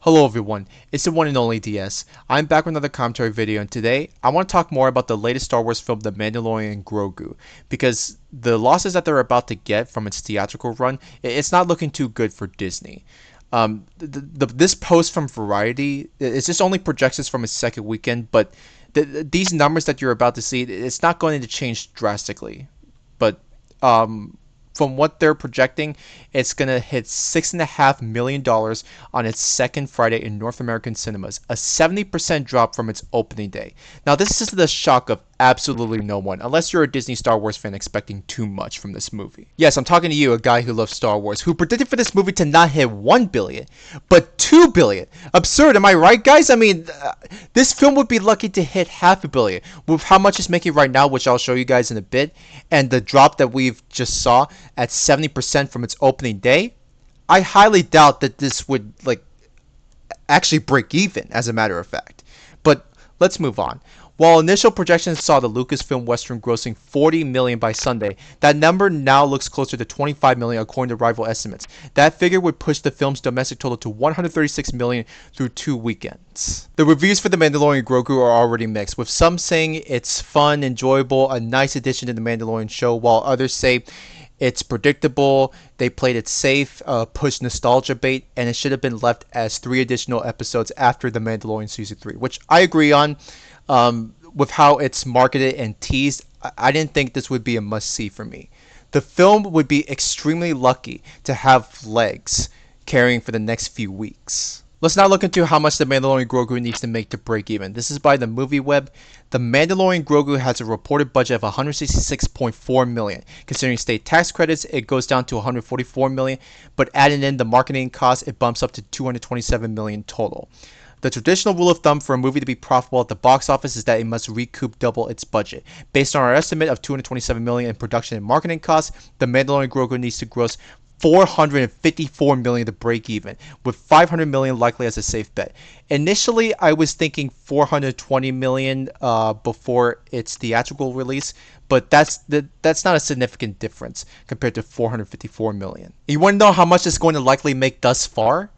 Hello everyone, it's the one and only DS. I'm back with another commentary video, and today I want to talk more about the latest Star Wars film, The Mandalorian Grogu, because the losses that they're about to get from its theatrical run, it's not looking too good for Disney. This post from Variety, it's just only projections from its second weekend, but these numbers that you're about to see, it's not going to change drastically. But from what they're projecting, it's gonna hit $6.5 million on its second Friday in North American cinemas, a 70% drop from its opening day. Now, this is the shock of absolutely no one, unless you're a Disney Star Wars fan expecting too much from this movie. Yes, I'm talking to you, a guy who loves Star Wars, who predicted for this movie to not hit 1 billion, but 2 billion. Absurd, am I right, guys? I mean, this film would be lucky to hit $500 million, with how much it's making right now, which I'll show you guys in a bit, and the drop that we've just saw at 70% from its opening day. I highly doubt that this would actually break even, as a matter of fact. But let's move on. While initial projections saw the Lucasfilm Western grossing 40 million by Sunday, that number now looks closer to 25 million according to rival estimates. That figure would push the film's domestic total to 136 million through 2 weekends. The reviews for The Mandalorian Grogu are already mixed, with some saying it's fun, enjoyable, a nice addition to the Mandalorian show, while others say it's predictable, they played it safe, pushed nostalgia bait, and it should have been left as 3 additional episodes after The Mandalorian Season 3, which I agree on. With how it's marketed and teased, I didn't think this would be a must-see for me. The film would be extremely lucky to have legs carrying for the next few weeks. Let's now look into how much The Mandalorian Grogu needs to make to break even. This is by the Movie Web. The Mandalorian Grogu has a reported budget of $166.4 million. Considering state tax credits, it goes down to $144 million, but adding in the marketing costs, it bumps up to $227 million total. The traditional rule of thumb for a movie to be profitable at the box office is that it must recoup double its budget. Based on our estimate of $227 million in production and marketing costs, The Mandalorian Grogu needs to gross $454 million to break even, with $500 million likely as a safe bet. Initially, I was thinking $420 million before its theatrical release, but that's not a significant difference compared to $454 million. You want to know how much it's going to likely make thus far?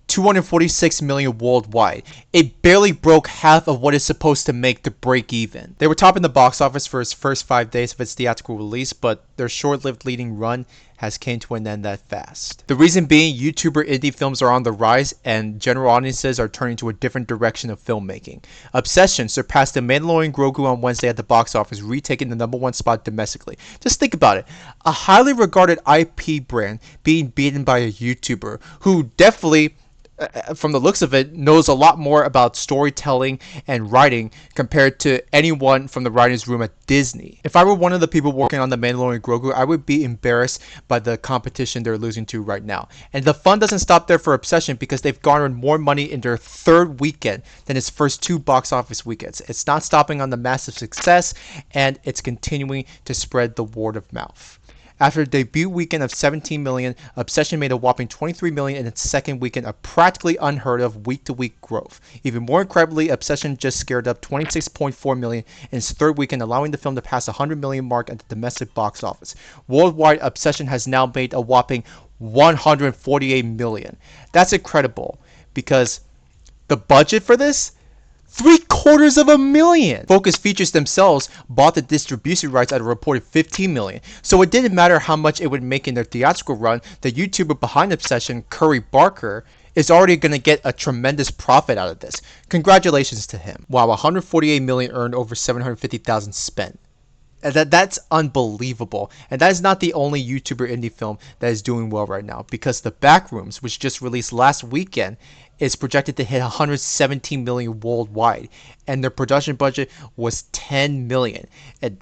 $246 million worldwide. It barely broke half of what it's supposed to make to break even. They were topping the box office for its first 5 days of its theatrical release, but their short-lived leading run has came to an end that fast. The reason being, YouTuber indie films are on the rise, and general audiences are turning to a different direction of filmmaking. Obsession surpassed The Mandalorian Grogu on Wednesday at the box office, retaking the #1 spot domestically. Just think about it. A highly regarded IP brand being beaten by a YouTuber who definitely, from the looks of it, knows a lot more about storytelling and writing compared to anyone from the writers' room at Disney. If I were one of the people working on The Mandalorian Grogu, I would be embarrassed by the competition they're losing to right now. And the fun doesn't stop there for Obsession, because they've garnered more money in their third weekend than its first 2 box office weekends. It's not stopping on the massive success, and it's continuing to spread the word of mouth. After a debut weekend of 17 million, Obsession made a whopping 23 million in its second weekend, a practically unheard of week-to-week growth. Even more incredibly, Obsession just scared up 26.4 million in its third weekend, allowing the film to pass the 100 million mark at the domestic box office. Worldwide, Obsession has now made a whopping 148 million. That's incredible, because the budget for this? $750,000. Focus Features themselves bought the distribution rights at a reported 15 million. So it didn't matter how much it would make in their theatrical run. The YouTuber behind Obsession, Curry Barker, is already going to get a tremendous profit out of this. Congratulations to him. Wow, 148 million earned, over 750,000 spent. That's unbelievable. And that is not the only YouTuber indie film that is doing well right now, because The Backrooms, which just released last weekend, is projected to hit 117 million worldwide, and their production budget was 10 million. And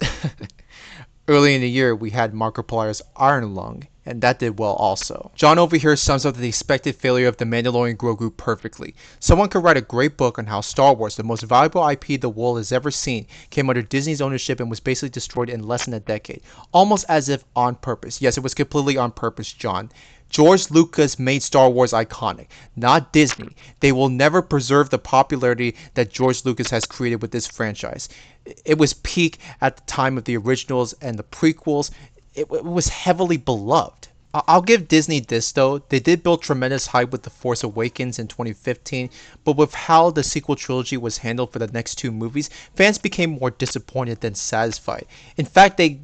early in the year, we had Markiplier's Iron Lung, and that did well also. John over here sums up the expected failure of The Mandalorian Grogu perfectly. Someone could write a great book on how Star Wars, the most valuable IP the world has ever seen, came under Disney's ownership and was basically destroyed in less than a decade. Almost as if on purpose. Yes, it was completely on purpose, John. George Lucas made Star Wars iconic, not Disney. They will never preserve the popularity that George Lucas has created with this franchise. It was peak at the time of the originals and the prequels. It was heavily beloved. I'll give Disney this though. They did build tremendous hype with The Force Awakens in 2015, but with how the sequel trilogy was handled for the next two movies, fans became more disappointed than satisfied. In fact, they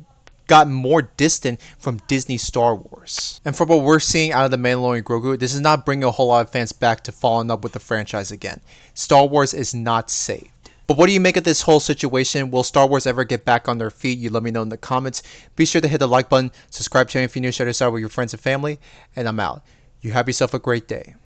got more distant from Disney Star Wars. And from what we're seeing out of The Mandalorian Grogu, this is not bringing a whole lot of fans back to fall in love with the franchise again. Star Wars is not safe. But what do you make of this whole situation? Will Star Wars ever get back on their feet? You let me know in the comments. Be sure to hit the like button, subscribe to me if you're new, share this out with your friends and family, and I'm out. You have yourself a great day.